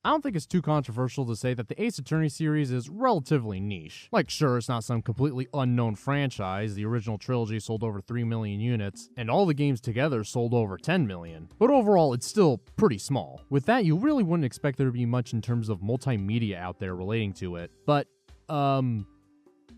I don't think it's too controversial to say that the Ace Attorney series is relatively niche. Like, sure, it's not some completely unknown franchise. The original trilogy sold over 3 million units, and all the games together sold over 10 million. But overall, it's still pretty small. With that, you really wouldn't expect there to be much in terms of multimedia out there relating to it. But,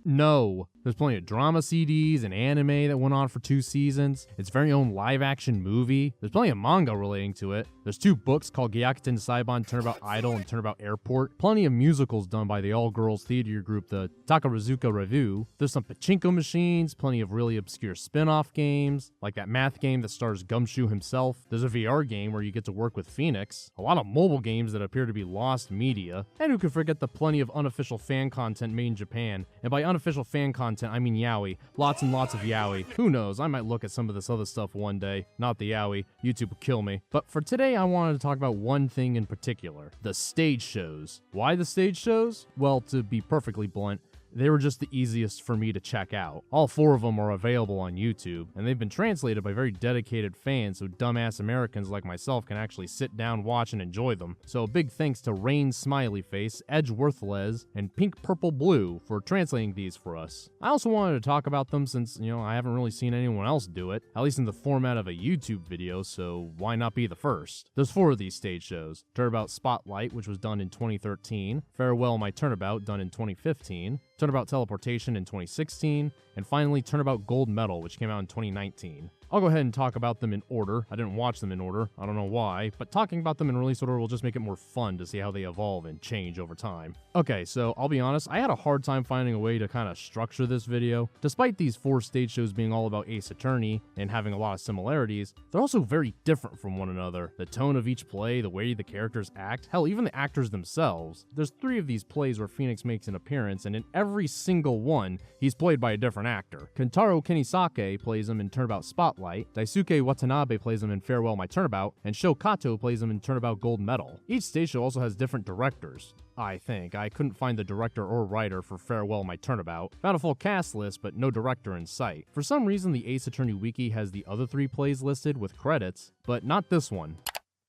no. There's plenty of drama CDs and anime that went on for 2 seasons. Its very own live-action movie. There's plenty of manga relating to it. There's 2 books called Gyakuten Saiban Turnabout Idol and Turnabout Airport. Plenty of musicals done by the all-girls theater group, the Takarazuka Revue. There's some pachinko machines, plenty of really obscure spin-off games, like that math game that stars Gumshoe himself. There's a VR game where you get to work with Phoenix. A lot of mobile games that appear to be lost media. And who could forget the plenty of unofficial fan content made in Japan. And by unofficial fan content, I mean yaoi. Lots and lots of yaoi. Who knows, I might look at some of this other stuff one day. Not the yaoi. YouTube will kill me. But for today, I wanted to talk about one thing in particular. The stage shows. Why the stage shows? Well, to be perfectly blunt, they were just the easiest for me to check out. All 4 of them are available on YouTube, and they've been translated by very dedicated fans so dumbass Americans like myself can actually sit down, watch, and enjoy them. So a big thanks to Rain Smileyface, Edgeworthlez, and Pink Purple Blue for translating these for us. I also wanted to talk about them since, I haven't really seen anyone else do it, at least in the format of a YouTube video, so why not be the first? There's 4 of these stage shows. Turnabout Spotlight, which was done in 2013, Farewell My Turnabout, done in 2015, Turnabout Teleportation in 2016, and finally Turnabout Gold Medal, which came out in 2019. I'll go ahead and talk about them in order. I didn't watch them in order, I don't know why, but talking about them in release order will just make it more fun to see how they evolve and change over time. Okay, so I'll be honest, I had a hard time finding a way to kind of structure this video. Despite these 4 stage shows being all about Ace Attorney and having a lot of similarities, they're also very different from one another. The tone of each play, the way the characters act, hell, even the actors themselves. There's 3 of these plays where Phoenix makes an appearance, and in every single one, he's played by a different actor. Kentaro Kinisake plays him in Turnabout Spotlight, Daisuke Watanabe plays him in Farewell My Turnabout, and Sho Kato plays him in Turnabout Gold Medal. Each stage show also has different directors. I think. I couldn't find the director or writer for Farewell My Turnabout. Found a full cast list, but no director in sight. For some reason, the Ace Attorney Wiki has the other 3 plays listed with credits, but not this one.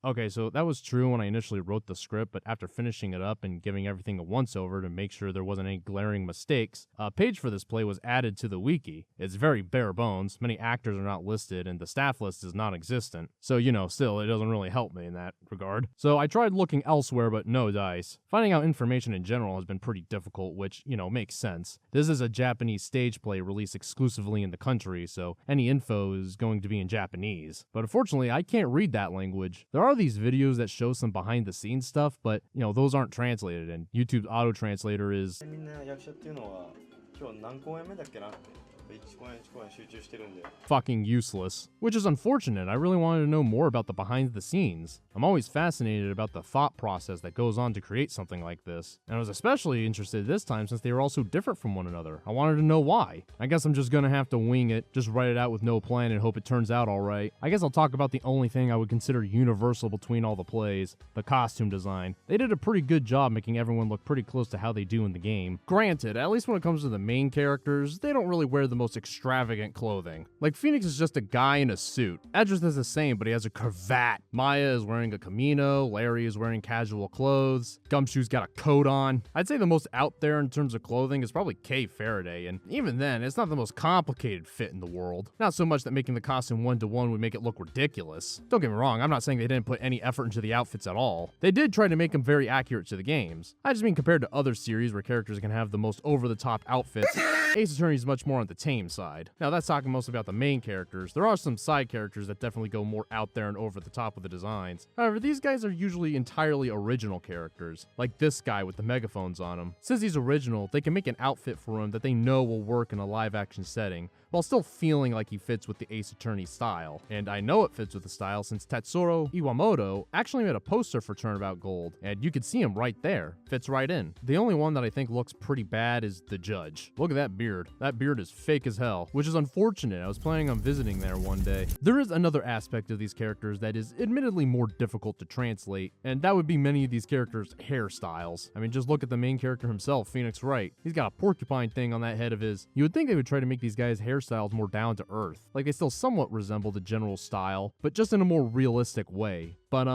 Okay, so that was true when I initially wrote the script, but after finishing it up and giving everything a once-over to make sure there wasn't any glaring mistakes, a page for this play was added to the wiki. It's very bare bones, many actors are not listed, and the staff list is non-existent. So, still, it doesn't really help me in that regard. So I tried looking elsewhere, but no dice. Finding out information in general has been pretty difficult, which, makes sense. This is a Japanese stage play released exclusively in the country, so any info is going to be in Japanese. But unfortunately, I can't read that language. There are these videos that show some behind the scenes stuff, but those aren't translated, and YouTube's auto translator is fucking useless, which is unfortunate. I really wanted to know more about the behind the scenes. I'm always fascinated about the thought process that goes on to create something like this, and I was especially interested this time since they were all so different from one another. I wanted to know why. I guess I'm just gonna have to wing it, just write it out with no plan and hope it turns out alright. I guess I'll talk about the only thing I would consider universal between all the plays, the costume design. They did a pretty good job making everyone look pretty close to how they do in the game. Granted, at least when it comes to the main characters, they don't really wear the most extravagant clothing. Like, Phoenix is just a guy in a suit. Edris is the same, but he has a cravat. Maya is wearing a kimono, Larry is wearing casual clothes, Gumshoe's got a coat on. I'd say the most out there in terms of clothing is probably Kay Faraday, and even then, it's not the most complicated fit in the world. Not so much that making the costume one-to-one would make it look ridiculous. Don't get me wrong, I'm not saying they didn't put any effort into the outfits at all. They did try to make them very accurate to the games. I just mean compared to other series where characters can have the most over-the-top outfits, Ace Attorney is much more on the tame side. Now, that's talking mostly about the main characters. There are some side characters that definitely go more out there and over the top with the designs. However, these guys are usually entirely original characters, like this guy with the megaphones on him. Since he's original, they can make an outfit for him that they know will work in a live-action setting, while still feeling like he fits with the Ace Attorney style. And I know it fits with the style since Tatsuro Iwamoto actually made a poster for Turnabout Gold, and you can see him right there. Fits right in. The only one that I think looks pretty bad is the judge. Look at that beard. That beard is fake as hell, which is unfortunate. I was planning on visiting there one day. There is another aspect of these characters that is admittedly more difficult to translate, and that would be many of these characters' hairstyles. I mean, just look at the main character himself, Phoenix Wright. He's got a porcupine thing on that head of his. You would think they would try to make these guys' hairstyles more down to earth. Like, they still somewhat resemble the general style, but just in a more realistic way. But,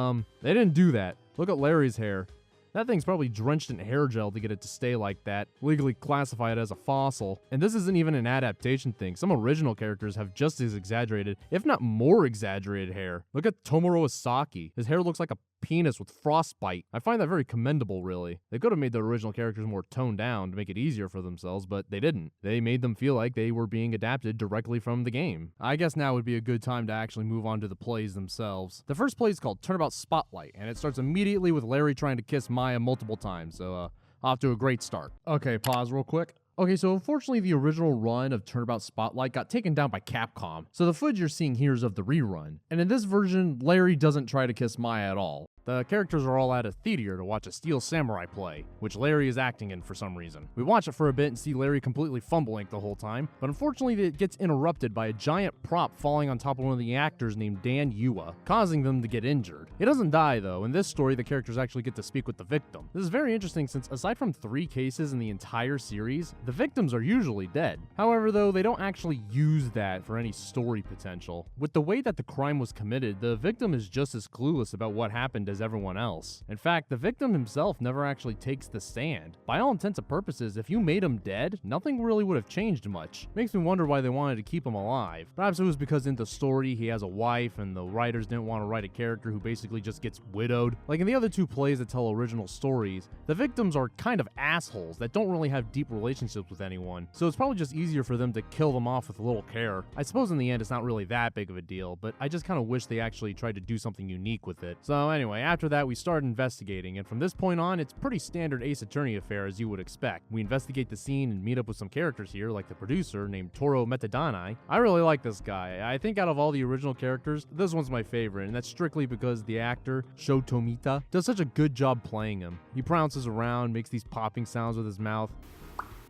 they didn't do that. Look at Larry's hair. That thing's probably drenched in hair gel to get it to stay like that, legally classify it as a fossil. And this isn't even an adaptation thing. Some original characters have just as exaggerated, if not more exaggerated hair. Look at Tomoro Asaki. His hair looks like a penis with frostbite. I find that very commendable, really. They could have made the original characters more toned down to make it easier for themselves, but they didn't. They made them feel like they were being adapted directly from the game. I guess now would be a good time to actually move on to the plays themselves. The first play is called Turnabout Spotlight, and it starts immediately with Larry trying to kiss Maya multiple times, so off to a great start. Okay, pause real quick. Okay, so unfortunately the original run of Turnabout Spotlight got taken down by Capcom, so the footage you're seeing here is of the rerun. And in this version, Larry doesn't try to kiss Maya at all. The characters are all at a theater to watch a Steel Samurai play, which Larry is acting in for some reason. We watch it for a bit and see Larry completely fumbling the whole time, but unfortunately it gets interrupted by a giant prop falling on top of one of the actors named Dan Yua, causing them to get injured. He doesn't die though. In this story, the characters actually get to speak with the victim. This is very interesting since aside from 3 cases in the entire series, the victims are usually dead. However though, they don't actually use that for any story potential. With the way that the crime was committed, the victim is just as clueless about what happened as everyone else. In fact, the victim himself never actually takes the stand. By all intents and purposes, if you made him dead, nothing really would have changed much. Makes me wonder why they wanted to keep him alive. Perhaps it was because in the story he has a wife and the writers didn't want to write a character who basically just gets widowed. Like in the other 2 plays that tell original stories, the victims are kind of assholes that don't really have deep relationships with anyone, so it's probably just easier for them to kill them off with little care. I suppose in the end it's not really that big of a deal, but I just kind of wish they actually tried to do something unique with it. So anyway, after that we start investigating, and from this point on it's pretty standard Ace Attorney affair as you would expect. We investigate the scene and meet up with some characters here like the producer named Toro Metadanai. I really like this guy. I think out of all the original characters, this one's my favorite, and that's strictly because the actor, Sho Tomita, does such a good job playing him. He prounces around, makes these popping sounds with his mouth.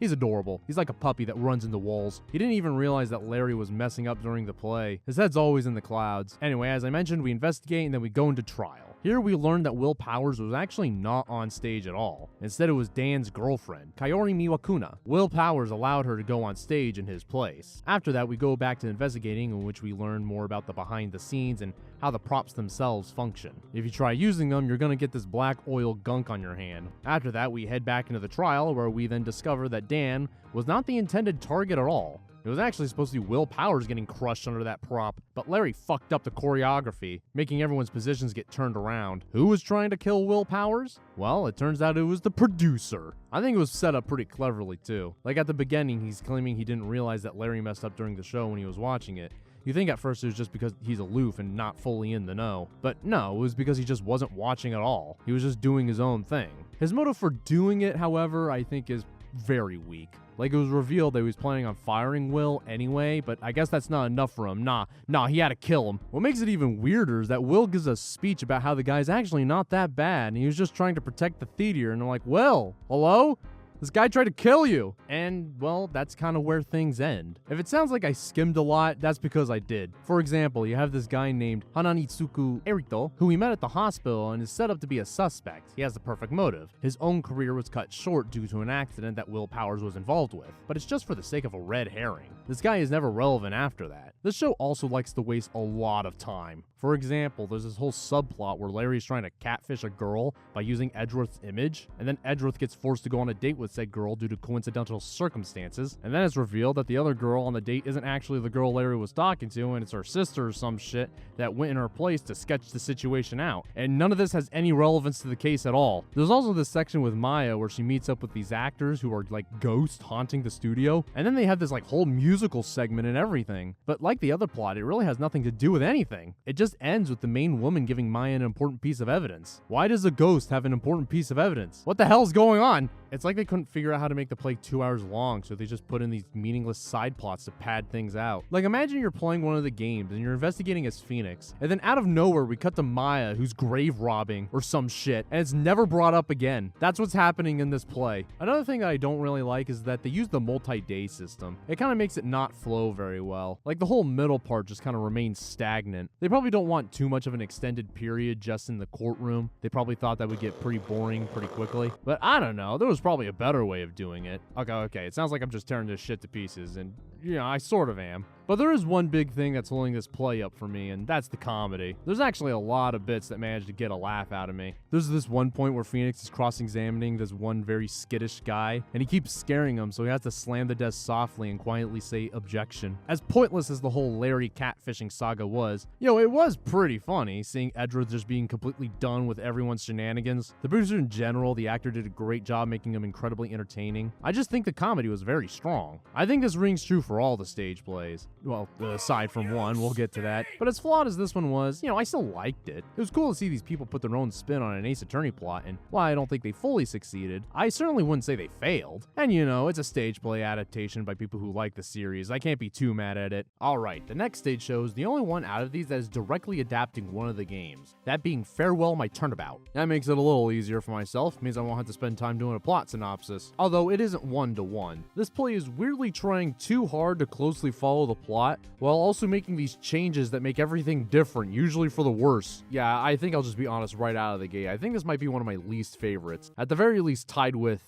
He's adorable. He's like a puppy that runs into walls. He didn't even realize that Larry was messing up during the play. His head's always in the clouds. Anyway, as I mentioned, we investigate and then we go into trial. Here we learned that Will Powers was actually not on stage at all. Instead, it was Dan's girlfriend, Kaori Miwakuna. Will Powers allowed her to go on stage in his place. After that, we go back to investigating, in which we learn more about the behind the scenes and how the props themselves function. If you try using them, you're gonna get this black oil gunk on your hand. After that, we head back into the trial, where we then discover that Dan was not the intended target at all. It was actually supposed to be Will Powers getting crushed under that prop, but Larry fucked up the choreography, making everyone's positions get turned around. Who was trying to kill Will Powers? Well, it turns out it was the producer. I think it was set up pretty cleverly too. Like at the beginning, he's claiming he didn't realize that Larry messed up during the show when he was watching it. You think at first it was just because he's aloof and not fully in the know. But no, it was because he just wasn't watching at all. He was just doing his own thing. His motive for doing it, however, I think is very weak. Like, it was revealed that he was planning on firing Will anyway, but I guess that's not enough for him. Nah, he had to kill him. What makes it even weirder is that Will gives a speech about how the guy's actually not that bad, and he was just trying to protect the theater, and I'm like, Will, hello? This guy tried to kill you. And, well, that's kind of where things end. If it sounds like I skimmed a lot, that's because I did. For example, you have this guy named Hananitsuku Erito, who we met at the hospital and is set up to be a suspect. He has the perfect motive. His own career was cut short due to an accident that Will Powers was involved with, but it's just for the sake of a red herring. This guy is never relevant after that. This show also likes to waste a lot of time. For example, there's this whole subplot where Larry's trying to catfish a girl by using Edgeworth's image, and then Edgeworth gets forced to go on a date with said girl due to coincidental circumstances, and then it's revealed that the other girl on the date isn't actually the girl Larry was talking to, and it's her sister or some shit that went in her place to sketch the situation out. And none of this has any relevance to the case at all. There's also this section with Maya where she meets up with these actors who are like ghosts haunting the studio, and then they have this like whole musical segment and everything. But like the other plot, it really has nothing to do with anything. It just ends with the main woman giving Maya an important piece of evidence. Why does a ghost have an important piece of evidence? What the hell's going on? It's like they couldn't figure out how to make the play 2 hours long, so they just put in these meaningless side plots to pad things out. Like, imagine you're playing one of the games and you're investigating as Phoenix, and then out of nowhere we cut to Maya who's grave robbing or some shit, and it's never brought up again. That's what's happening in this play. Another thing that I don't really like is that they use the multi-day system. It kind of makes it not flow very well. Like, the whole middle part just kind of remains stagnant. They probably don't want too much of an extended period just in the courtroom. They probably thought that would get pretty boring pretty quickly. But I don't know, there was probably a better way of doing it. Okay, it sounds like I'm just tearing this shit to pieces, and yeah, I sort of am. But there is one big thing that's holding this play up for me, and that's the comedy. There's actually a lot of bits that manage to get a laugh out of me. There's this one point where Phoenix is cross-examining this one very skittish guy, and he keeps scaring him, so he has to slam the desk softly and quietly say objection. As pointless as the whole Larry catfishing saga was, it was pretty funny, seeing Edgeworth just being completely done with everyone's shenanigans. The producer in general, the actor did a great job making him incredibly entertaining. I just think the comedy was very strong. I think this rings true for all the stage plays. Well, aside from one, we'll get to that. But as flawed as this one was, I still liked it. It was cool to see these people put their own spin on an Ace Attorney plot, and while I don't think they fully succeeded, I certainly wouldn't say they failed. And it's a stage play adaptation by people who like the series. I can't be too mad at it. Alright, the next stage show is the only one out of these that is directly adapting one of the games. That being Farewell My Turnabout. That makes it a little easier for myself, means I won't have to spend time doing a plot synopsis. Although it isn't one-to-one. This play is weirdly trying too hard to closely follow the plot, while also making these changes that make everything different, usually for the worse. Yeah, I think I'll just be honest right out of the gate. I think this might be one of my least favorites. At the very least tied with...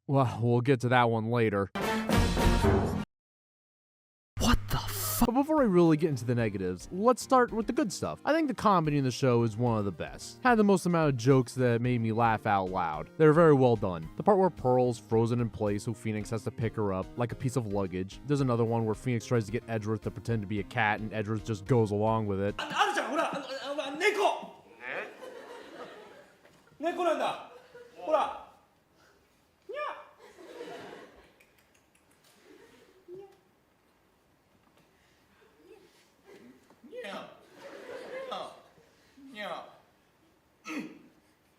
well, we'll get to that one later. But before I really get into the negatives, let's start with the good stuff. I think the comedy in the show is one of the best. Had the most amount of jokes that made me laugh out loud. They're very well done. The part where Pearl's frozen in place so Phoenix has to pick her up like a piece of luggage. There's another one where Phoenix tries to get Edgeworth to pretend to be a cat and Edgeworth just goes along with it. 猫なんだ。ほら。にゃ。にゃ。にゃ。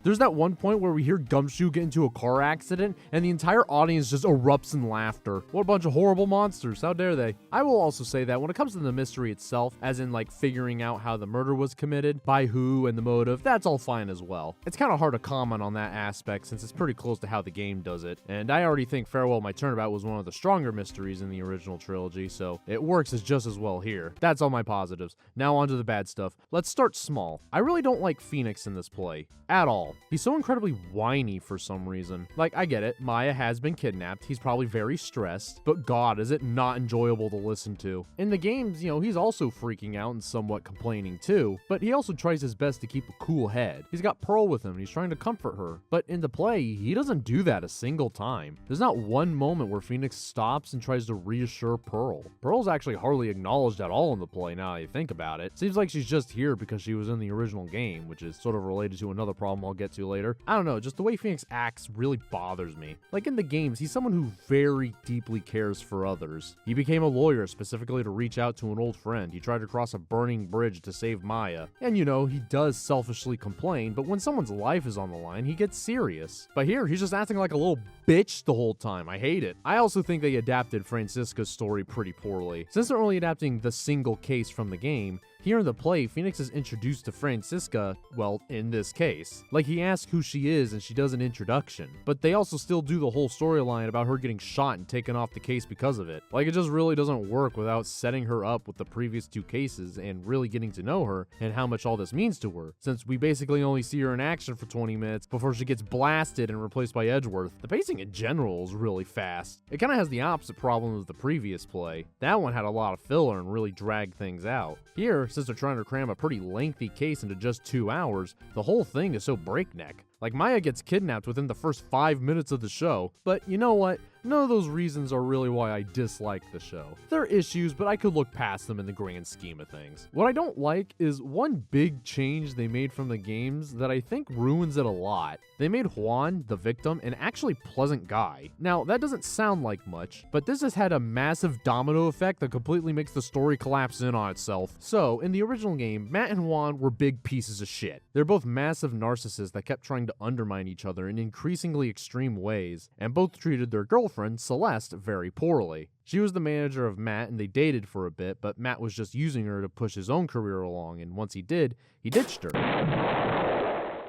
There's that one point where we hear Gumshoe get into a car accident, and the entire audience just erupts in laughter. What a bunch of horrible monsters, how dare they? I will also say that when it comes to the mystery itself, as in like figuring out how the murder was committed, by who, and the motive, that's all fine as well. It's kind of hard to comment on that aspect since it's pretty close to how the game does it, and I already think Farewell My Turnabout was one of the stronger mysteries in the original trilogy, so it works as just as well here. That's all my positives. Now on to the bad stuff. Let's start small. I really don't like Phoenix in this play. At all. He's so incredibly whiny for some reason. Like, I get it, Maya has been kidnapped, he's probably very stressed, but god, is it not enjoyable to listen to. In the games, he's also freaking out and somewhat complaining too, but he also tries his best to keep a cool head. He's got Pearl with him and he's trying to comfort her, but in the play, he doesn't do that a single time. There's not one moment where Phoenix stops and tries to reassure Pearl. Pearl's actually hardly acknowledged at all in the play now that you think about it. Seems like she's just here because she was in the original game, which is sort of related to another problem I'll get to later. I don't know, just the way Phoenix acts really bothers me. Like in the games, he's someone who very deeply cares for others. He became a lawyer specifically to reach out to an old friend. He tried to cross a burning bridge to save Maya. And he does selfishly complain, but when someone's life is on the line, he gets serious. But here, he's just acting like a little bitch the whole time. I hate it. I also think they adapted Francisca's story pretty poorly. Since they're only adapting the single case from the game, here in the play, Phoenix is introduced to Francisca, well, in this case. Like, he asks who she is and she does an introduction. But they also still do the whole storyline about her getting shot and taken off the case because of it. Like, it just really doesn't work without setting her up with the previous two cases and really getting to know her and how much all this means to her, since we basically only see her in action for 20 minutes before she gets blasted and replaced by Edgeworth. The pacing in general is really fast. It kind of has the opposite problem of the previous play. That one had a lot of filler and really dragged things out. Here, since they're trying to cram a pretty lengthy case into just 2 hours, the whole thing is so breakneck. Like, Maya gets kidnapped within the first 5 minutes of the show, but you know what? None of those reasons are really why I dislike the show. There are issues, but I could look past them in the grand scheme of things. What I don't like is one big change they made from the games that I think ruins it a lot. They made Juan, the victim, an actually pleasant guy. Now, that doesn't sound like much, but this has had a massive domino effect that completely makes the story collapse in on itself. So, in the original game, Matt and Juan were big pieces of shit. They're both massive narcissists that kept trying to undermine each other in increasingly extreme ways, and both treated their girlfriend, Celeste, very poorly. She was the manager of Matt and they dated for a bit, but Matt was just using her to push his own career along, and once he did, he ditched her.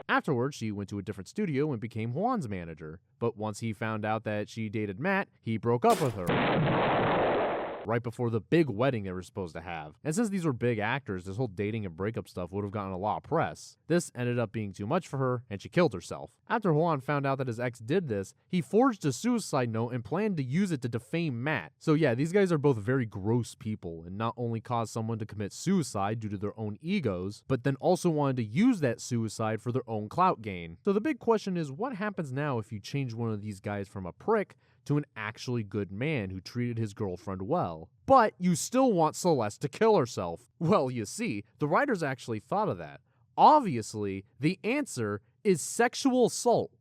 Afterwards, she went to a different studio and became Juan's manager, but once he found out that she dated Matt, he broke up with her. right before the big wedding they were supposed to have. And since these were big actors, this whole dating and breakup stuff would have gotten a lot of press. This ended up being too much for her, and she killed herself. After Juan found out that his ex did this, he forged a suicide note and planned to use it to defame Matt. So yeah, these guys are both very gross people, and not only caused someone to commit suicide due to their own egos, but then also wanted to use that suicide for their own clout gain. So the big question is, what happens now if you change one of these guys from a prick to an actually good man who treated his girlfriend well, but you still want Celeste to kill herself? Well, you see, the writers actually thought of that. Obviously, the answer is sexual assault.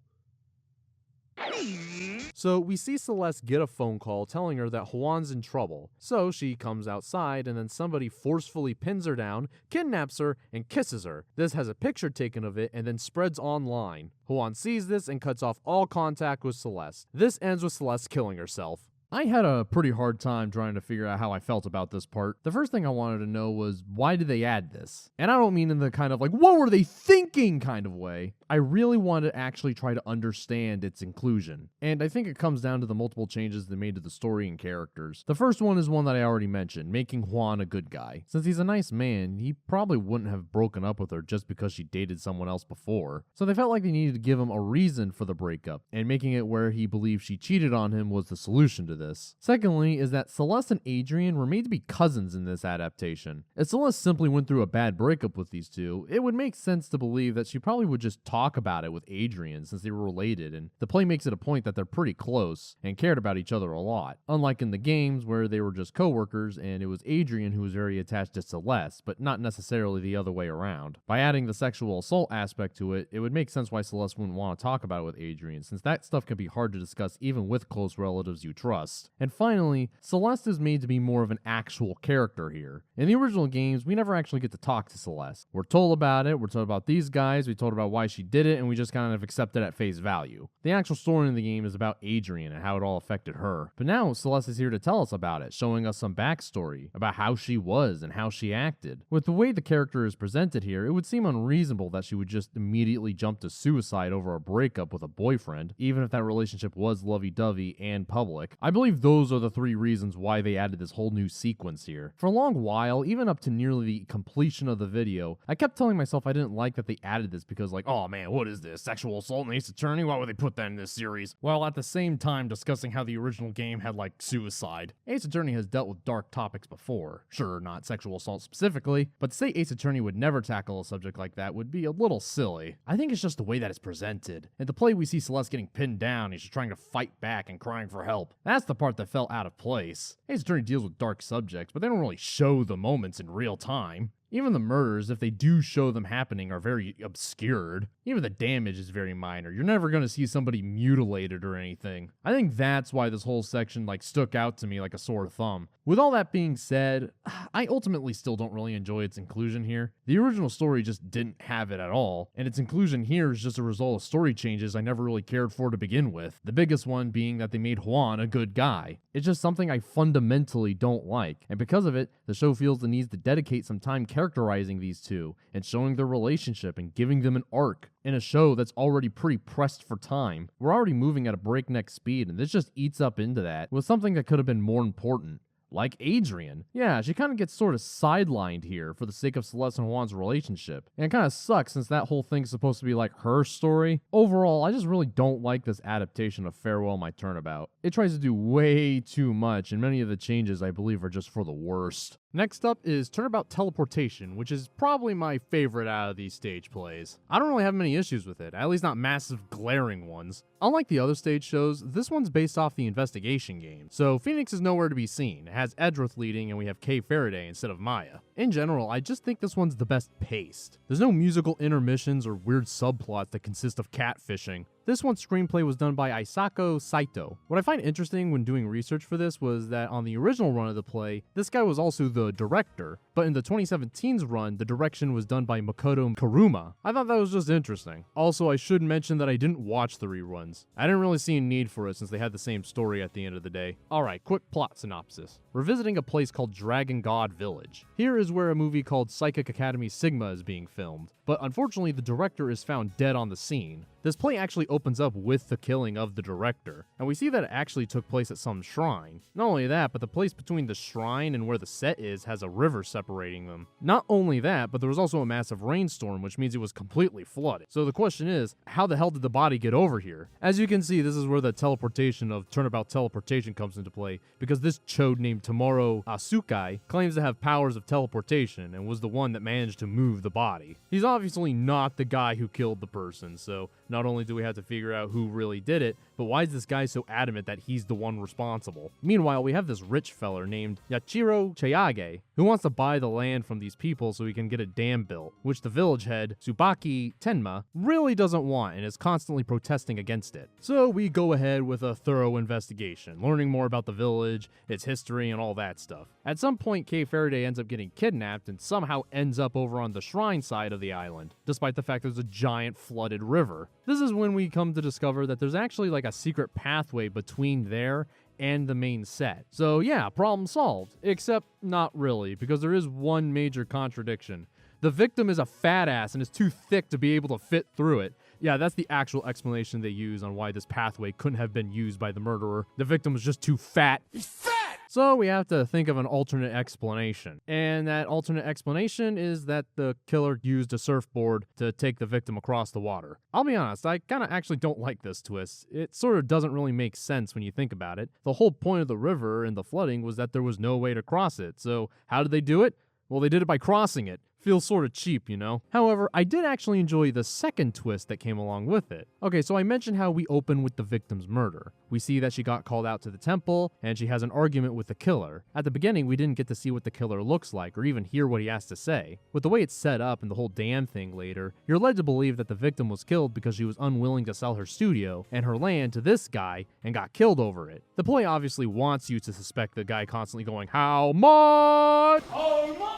So we see Celeste get a phone call telling her that Juan's in trouble. So she comes outside, and then somebody forcefully pins her down, kidnaps her, and kisses her. This has a picture taken of it and then spreads online. Juan sees this and cuts off all contact with Celeste. This ends with Celeste killing herself. I had a pretty hard time trying to figure out how I felt about this part. The first thing I wanted to know was, why did they add this? And I don't mean in the kind of like, what were they thinking kind of way. I really wanted to actually try to understand its inclusion. And I think it comes down to the multiple changes they made to the story and characters. The first one is one that I already mentioned, making Juan a good guy. Since he's a nice man, he probably wouldn't have broken up with her just because she dated someone else before. So they felt like they needed to give him a reason for the breakup, and making it where he believed she cheated on him was the solution to this. Secondly is that Celeste and Adrian were made to be cousins in this adaptation. If Celeste simply went through a bad breakup with these two, it would make sense to believe that she probably would just talk about it with Adrian since they were related, and the play makes it a point that they're pretty close and cared about each other a lot. Unlike in the games where they were just co-workers and it was Adrian who was very attached to Celeste, but not necessarily the other way around. By adding the sexual assault aspect to it, it would make sense why Celeste wouldn't want to talk about it with Adrian, since that stuff can be hard to discuss even with close relatives you trust. And finally, Celeste is made to be more of an actual character here. In the original games, we never actually get to talk to Celeste. We're told about it, we're told about these guys, we told about why she did it, and we just kind of accept it at face value. The actual story in the game is about Adrian and how it all affected her. But now Celeste is here to tell us about it, showing us some backstory about how she was and how she acted. With the way the character is presented here, it would seem unreasonable that she would just immediately jump to suicide over a breakup with a boyfriend, even if that relationship was lovey-dovey and public. I believe those are the three reasons why they added this whole new sequence here. For a long while, even up to nearly the completion of the video, I kept telling myself I didn't like that they added this because like, oh man, what is this? Sexual assault in Ace Attorney? Why would they put that in this series? While at the same time discussing how the original game had like suicide. Ace Attorney has dealt with dark topics before. Sure, not sexual assault specifically, but to say Ace Attorney would never tackle a subject like that would be a little silly. I think it's just the way that it's presented. In the play we see Celeste getting pinned down and she's trying to fight back and crying for help. That's the part that fell out of place. Ace Attorney deals with dark subjects, but they don't really show the moments in real time. Even the murders, if they do show them happening, are very obscured. Even the damage is very minor. You're never going to see somebody mutilated or anything. I think that's why this whole section stuck out to me like a sore thumb. With all that being said, I ultimately still don't really enjoy its inclusion here. The original story just didn't have it at all, and its inclusion here is just a result of story changes I never really cared for to begin with. The biggest one being that they made Juan a good guy. It's just something I fundamentally don't like, and because of it, the show feels the need to dedicate some time characterizing these two and showing their relationship and giving them an arc. In a show that's already pretty pressed for time, we're already moving at a breakneck speed, and this just eats up into that with something that could have been more important. Like Adrian. Yeah, she kind of gets sort of sidelined here for the sake of Celeste and Juan's relationship. And it kind of sucks since that whole thing's supposed to be like her story. Overall, I just really don't like this adaptation of Farewell My Turnabout. It tries to do way too much, and many of the changes I believe are just for the worst. Next up is Turnabout Teleportation, which is probably my favorite out of these stage plays. I don't really have many issues with it, at least not massive glaring ones. Unlike the other stage shows, this one's based off the investigation game, so Phoenix is nowhere to be seen. It has Edgeworth leading and we have Kay Faraday instead of Maya. In general, I just think this one's the best paced. There's no musical intermissions or weird subplots that consist of catfishing. This one's screenplay was done by Isako Saito. What I find interesting when doing research for this was that on the original run of the play, this guy was also the director, but in the 2017's run, the direction was done by Makoto Kuruma. I thought that was just interesting. Also, I should mention that I didn't watch the reruns. I didn't really see a need for it since they had the same story at the end of the day. Alright, quick plot synopsis. We're visiting a place called Dragon God Village. Here is where a movie called Psychic Academy Sigma is being filmed, but unfortunately the director is found dead on the scene. This play actually opens opens up with the killing of the director, and we see that it actually took place at some shrine. Not only that, but the place between the shrine and where the set is has a river separating them. Not only that, but there was also a massive rainstorm, which means it was completely flooded. So the question is, how the hell did the body get over here? As you can see, this is where the teleportation of Turnabout Teleportation comes into play, because this chode named Tomoro Asukai claims to have powers of teleportation and was the one that managed to move the body. He's obviously not the guy who killed the person, so not only do we have to figure out who really did it, but why is this guy so adamant that he's the one responsible? Meanwhile, we have this rich feller named Yachiro Chayage, who wants to buy the land from these people so he can get a dam built, which the village head, Tsubaki Tenma, really doesn't want and is constantly protesting against it. So we go ahead with a thorough investigation, learning more about the village, its history, and all that stuff. At some point, Kay Faraday ends up getting kidnapped and somehow ends up over on the shrine side of the island, despite the fact there's a giant flooded river. This is when we come to discover that there's actually like a secret pathway between there and the main set. So yeah, problem solved. Except not really, because there is one major contradiction. The victim is a fat ass and is too thick to be able to fit through it. Yeah, that's the actual explanation they use on why this pathway couldn't have been used by the murderer. The victim was just too fat. He's fat! So we have to think of an alternate explanation. And that alternate explanation is that the killer used a surfboard to take the victim across the water. I'll be honest, I kinda actually don't like this twist. It sort of doesn't really make sense when you think about it. The whole point of the river and the flooding was that there was no way to cross it. So how did they do it? Well, they did it by crossing it. Feels sort of cheap, you know? However, I did actually enjoy the second twist that came along with it. Okay, so I mentioned how we open with the victim's murder. We see that she got called out to the temple, and she has an argument with the killer. At the beginning, we didn't get to see what the killer looks like, or even hear what he has to say. With the way it's set up and the whole damn thing later, you're led to believe that the victim was killed because she was unwilling to sell her studio and her land to this guy, and got killed over it. The play obviously wants you to suspect the guy constantly going, "How much? How much?"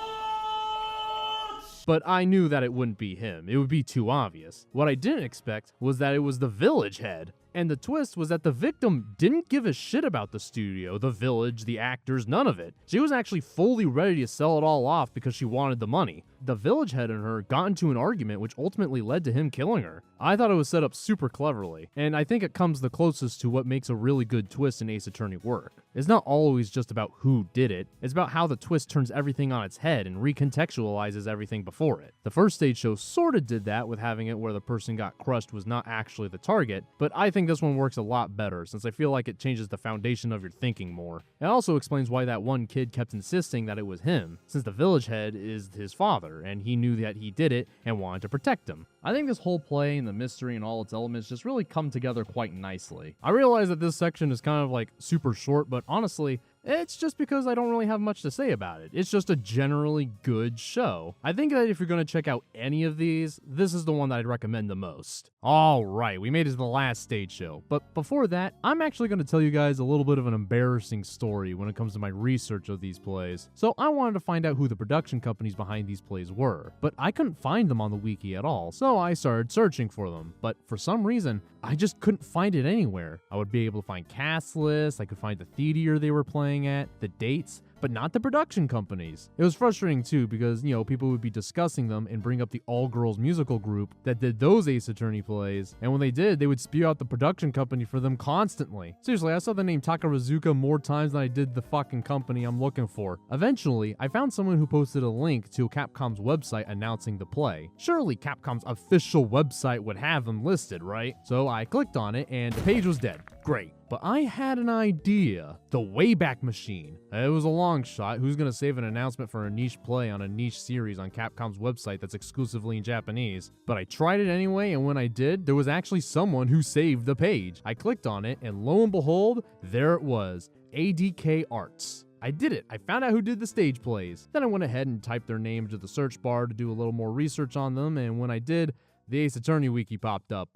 But I knew that it wouldn't be him. It would be too obvious. What I didn't expect was that it was the village head. And the twist was that the victim didn't give a shit about the studio, the village, the actors, none of it. She was actually fully ready to sell it all off because she wanted the money. The village head and her got into an argument which ultimately led to him killing her. I thought it was set up super cleverly, and I think it comes the closest to what makes a really good twist in Ace Attorney work. It's not always just about who did it, it's about how the twist turns everything on its head and recontextualizes everything before it. The first stage show sorta did that with having it where the person got crushed was not actually the target, but I think this one works a lot better since I feel like it changes the foundation of your thinking more. It also explains why that one kid kept insisting that it was him, since the village head is his father, and he knew that he did it and wanted to protect him. I think this whole play and the mystery and all its elements just really come together quite nicely. I realize that this section is kind of like super short, but honestly, it's just because I don't really have much to say about it. It's just a generally good show. I think that if you're going to check out any of these, this is the one that I'd recommend the most. Alright, we made it to the last stage show, but before that, I'm actually going to tell you guys a little bit of an embarrassing story when it comes to my research of these plays. So I wanted to find out who the production companies behind these plays were, but I couldn't find them on the wiki at all, so I started searching for them, but for some reason, I just couldn't find it anywhere. I would be able to find cast lists, I could find the theater they were playing at, the dates, but not the production companies. It was frustrating too because, people would be discussing them and bring up the all-girls musical group that did those Ace Attorney plays, and when they did, they would spew out the production company for them constantly. Seriously, I saw the name Takarazuka more times than I did the fucking company I'm looking for. Eventually, I found someone who posted a link to Capcom's website announcing the play. Surely Capcom's official website would have them listed, right? So I clicked on it and the page was dead. Great. But I had an idea. The Wayback Machine. It was a long shot. Who's gonna save an announcement for a niche play on a niche series on Capcom's website that's exclusively in Japanese? But I tried it anyway, and when I did, there was actually someone who saved the page. I clicked on it, and lo and behold, there it was. ADK Arts. I did it. I found out who did the stage plays. Then I went ahead and typed their name into the search bar to do a little more research on them, and when I did, the Ace Attorney wiki popped up.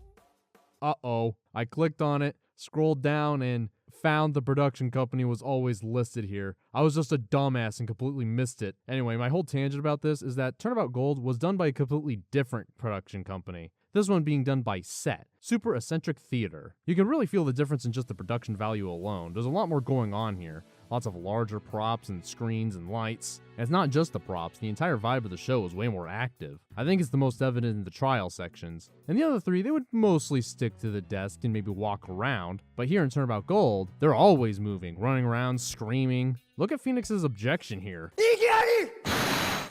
Uh-oh. I clicked on it, scrolled down, and found the production company was always listed here. I was just a dumbass and completely missed it. Anyway, my whole tangent about this is that Turnabout Gold was done by a completely different production company. This one being done by Set, Super Eccentric Theater. You can really feel the difference in just the production value alone. There's a lot more going on here. lots of larger props and screens and lights. And it's not just the props, the entire vibe of the show is way more active. I think it's the most evident in the trial sections. And the other three, they would mostly stick to the desk and maybe walk around, but here in Turnabout Gold, they're always moving, running around, screaming. Look at Phoenix's objection here.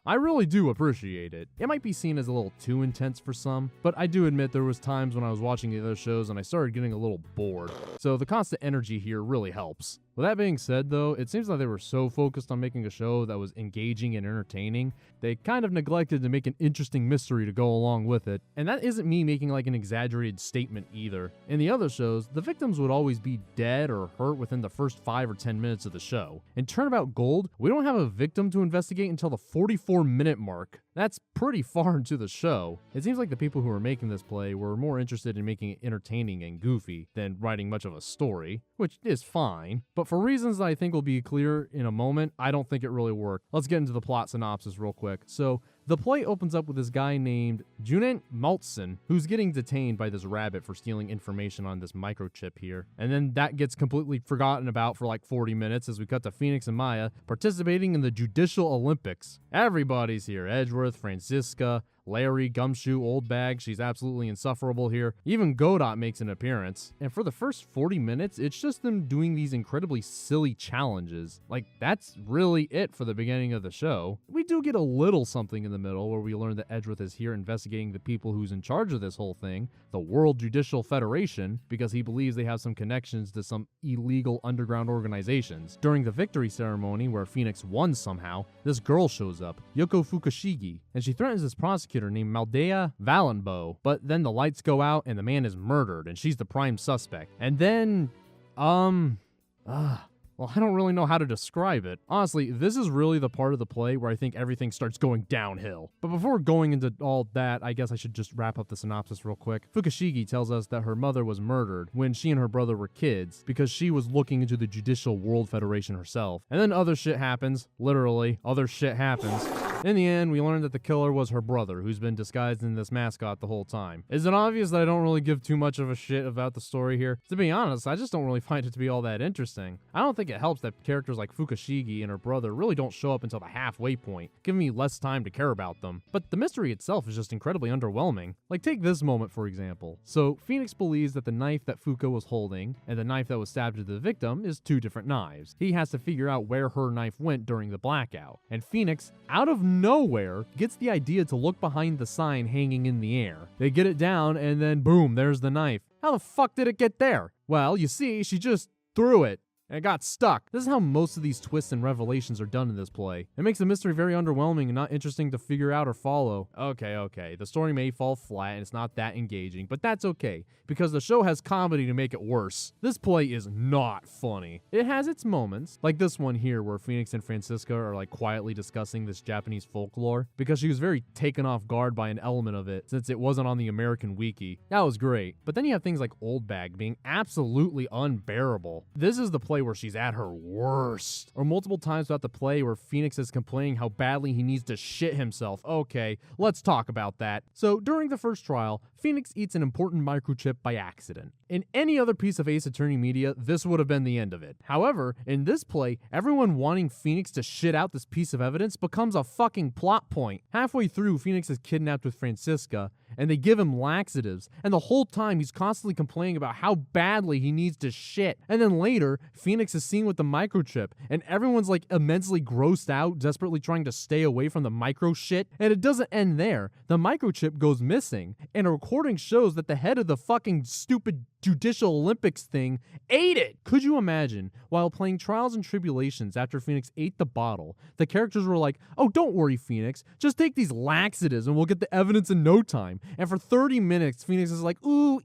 I really do appreciate it. It might be seen as a little too intense for some, but I do admit there was times when I was watching the other shows and I started getting a little bored. So the constant energy here really helps. With that being said though, it seems like they were so focused on making a show that was engaging and entertaining, they kind of neglected to make an interesting mystery to go along with it. And that isn't me making like an exaggerated statement either. In the other shows, the victims would always be dead or hurt within the first 5 or 10 minutes of the show. In Turnabout Gold, we don't have a victim to investigate until the 44-minute mark. That's pretty far into the show. It seems like the people who were making this play were more interested in making it entertaining and goofy than writing much of a story, which is fine. But for reasons that I think will be clear in a moment, I don't think it really worked. Let's get into the plot synopsis real quick. So, the play opens up with this guy named Junent Maltsen, who's getting detained by this rabbit for stealing information on this microchip here. And then that gets completely forgotten about for like 40 minutes as we cut to Phoenix and Maya participating in the Judicial Olympics. Everybody's here. Edgeworth, Franziska, Larry, Gumshoe, Old Bag, she's absolutely insufferable here. Even Godot makes an appearance. And for the first 40 minutes, it's just them doing these incredibly silly challenges. Like, that's really it for the beginning of the show. We do get a little something in the middle where we learn that Edgeworth is here investigating the people who's in charge of this whole thing, the World Judicial Federation, because he believes they have some connections to some illegal underground organizations. During the victory ceremony, where Phoenix won somehow, this girl shows up, Yoko Fukushigi, and she threatens this prosecutor named Maldea Valenbo, but then the lights go out and the man is murdered and she's the prime suspect. And then, well, I don't really know how to describe it. Honestly, this is really the part of the play where I think everything starts going downhill. But before going into all that, I guess I should just wrap up the synopsis real quick. Fukushigi tells us that her mother was murdered when she and her brother were kids because she was looking into the Judicial World Federation herself. And then other shit happens. Literally, other shit happens. In the end, we learned that the killer was her brother, who's been disguised in this mascot the whole time. Is it obvious that I don't really give too much of a shit about the story here? To be honest, I just don't really find it to be all that interesting. I don't think it helps that characters like Fukushigi and her brother really don't show up until the halfway point, giving me less time to care about them. But the mystery itself is just incredibly underwhelming. Like, take this moment for example. So, Phoenix believes that the knife that Fuka was holding and the knife that was stabbed to the victim is two different knives. He has to figure out where her knife went during the blackout. And Phoenix, out of nowhere, gets the idea to look behind the sign hanging in the air. They get it down and then boom, there's the knife. How the fuck did it get there? Well, you see, she just threw it and it got stuck. This is how most of these twists and revelations are done in this play. It makes the mystery very underwhelming and not interesting to figure out or follow. Okay, the story may fall flat and it's not that engaging, but that's okay, because the show has comedy to make it worse. This play is not funny. It has its moments, like this one here where Phoenix and Franziska are like quietly discussing this Japanese folklore, because she was very taken off guard by an element of it since it wasn't on the American wiki. That was great. But then you have things like Old Bag being absolutely unbearable. This is the play where she's at her worst. Or multiple times throughout the play where Phoenix is complaining how badly he needs to shit himself. Okay, let's talk about that. So during the first trial, Phoenix eats an important microchip by accident. In any other piece of Ace Attorney media, this would have been the end of it. However, in this play, everyone wanting Phoenix to shit out this piece of evidence becomes a fucking plot point. Halfway through, Phoenix is kidnapped with Franziska, and they give him laxatives, and the whole time he's constantly complaining about how badly he needs to shit. And then later, Phoenix is seen with the microchip, and everyone's like immensely grossed out, desperately trying to stay away from the micro shit. And it doesn't end there. The microchip goes missing, and a recording shows that the head of the fucking stupid Judicial Olympics thing ate it. Could you imagine, while playing Trials and Tribulations after Phoenix ate the bottle, the characters were like, oh, don't worry, Phoenix, just take these laxatives and we'll get the evidence in no time. And for 30 minutes, Phoenix is like, ooh,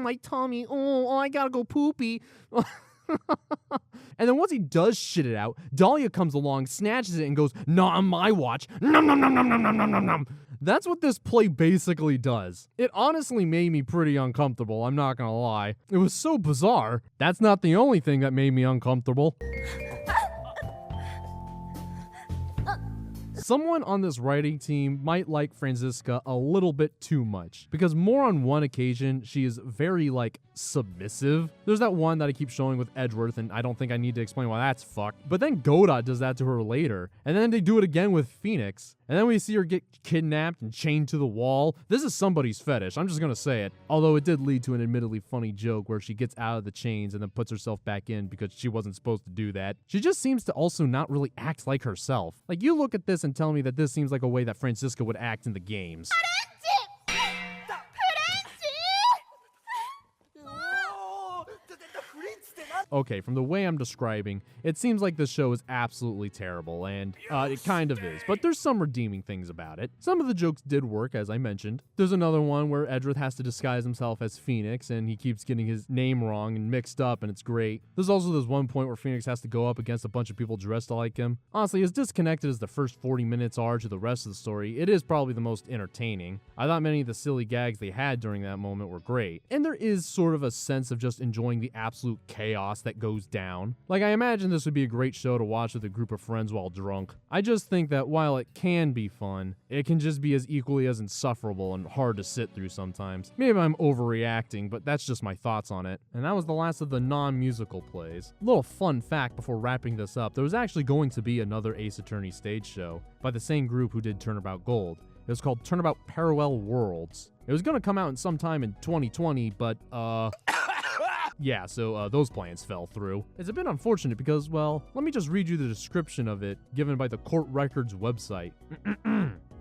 my tummy, oh, I gotta go poopy. And then once he does shit it out, Dahlia comes along, snatches it, and goes, not on my watch. Nom nom nom nom nom nom nom nom nom. That's what this play basically does. It honestly made me pretty uncomfortable, I'm not gonna lie. It was so bizarre. That's not the only thing that made me uncomfortable. Someone on this writing team might like Franziska a little bit too much, because more on one occasion, she is very, like, submissive. There's that one that I keep showing with Edgeworth, and I don't think I need to explain why that's fucked. But then Godot does that to her later, and then they do it again with Phoenix, and then we see her get kidnapped and chained to the wall. This is somebody's fetish, I'm just gonna say it. Although it did lead to an admittedly funny joke where she gets out of the chains and then puts herself back in because she wasn't supposed to do that. She just seems to also not really act like herself. Like, you look at this and tell me that this seems like a way that Francisca would act in the games. Okay, from the way I'm describing, it seems like this show is absolutely terrible, and it kind of is, but there's some redeeming things about it. Some of the jokes did work, as I mentioned. There's another one where Edgeworth has to disguise himself as Phoenix, and he keeps getting his name wrong and mixed up, and it's great. There's also this one point where Phoenix has to go up against a bunch of people dressed like him. Honestly, as disconnected as the first 40 minutes are to the rest of the story, it is probably the most entertaining. I thought many of the silly gags they had during that moment were great, and there is sort of a sense of just enjoying the absolute chaos that goes down. Like, I imagine this would be a great show to watch with a group of friends while drunk. I just think that while it can be fun, it can just be as equally as insufferable and hard to sit through sometimes. Maybe I'm overreacting, but that's just my thoughts on it. And that was the last of the non-musical plays. Little fun fact before wrapping this up, there was actually going to be another Ace Attorney stage show by the same group who did Turnabout Gold. It was called Turnabout Parallel Worlds. It was going to come out in sometime in 2020, but yeah, so those plans fell through. It's a bit unfortunate because, well, let me just read you the description of it given by the Court Records website.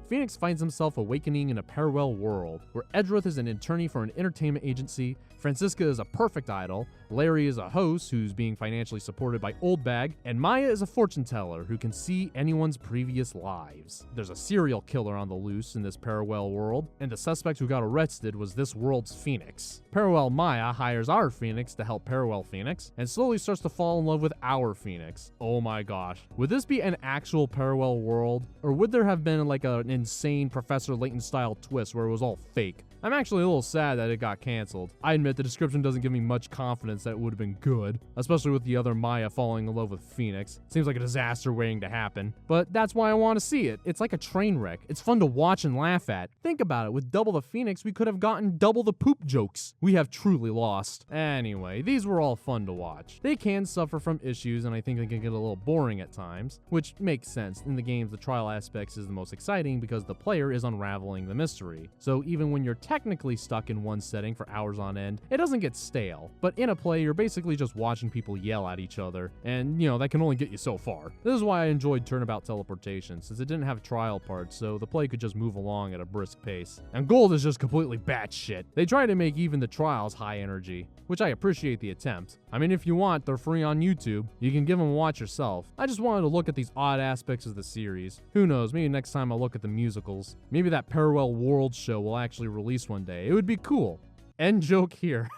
Phoenix finds himself awakening in a parallel world where Edgeworth is an attorney for an entertainment agency, Francisca is a perfect idol, Larry is a host who's being financially supported by Old Bag, and Maya is a fortune teller who can see anyone's previous lives. There's a serial killer on the loose in this parallel world, and the suspect who got arrested was this world's Phoenix. Parallel Maya hires our Phoenix to help Parallel Phoenix, and slowly starts to fall in love with our Phoenix. Oh my gosh. Would this be an actual parallel world, or would there have been like an insane Professor Layton style twist where it was all fake? I'm actually a little sad that it got canceled. I admit the description doesn't give me much confidence that it would have been good, especially with the other Maya falling in love with Phoenix. Seems like a disaster waiting to happen, but that's why I want to see it. It's like a train wreck. It's fun to watch and laugh at. Think about it, with double the Phoenix, we could have gotten double the poop jokes. We have truly lost. Anyway, these were all fun to watch. They can suffer from issues, and I think they can get a little boring at times, which makes sense. In the games, the trial aspects is the most exciting because the player is unraveling the mystery. So even when you're technically stuck in one setting for hours on end, it doesn't get stale. But in a play, you're basically just watching people yell at each other, and that can only get you so far. This is why I enjoyed Turnabout Teleportation, since it didn't have trial parts, so the play could just move along at a brisk pace. And Gold is just completely batshit. They try to make even the trials high energy, which I appreciate the attempt. I mean, if you want, they're free on YouTube. You can give them a watch yourself. I just wanted to look at these odd aspects of the series. Who knows, maybe next time I'll look at the musicals. Maybe that Parallel World show will actually release one day. It would be cool. End joke here.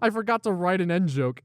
I forgot to write an end joke.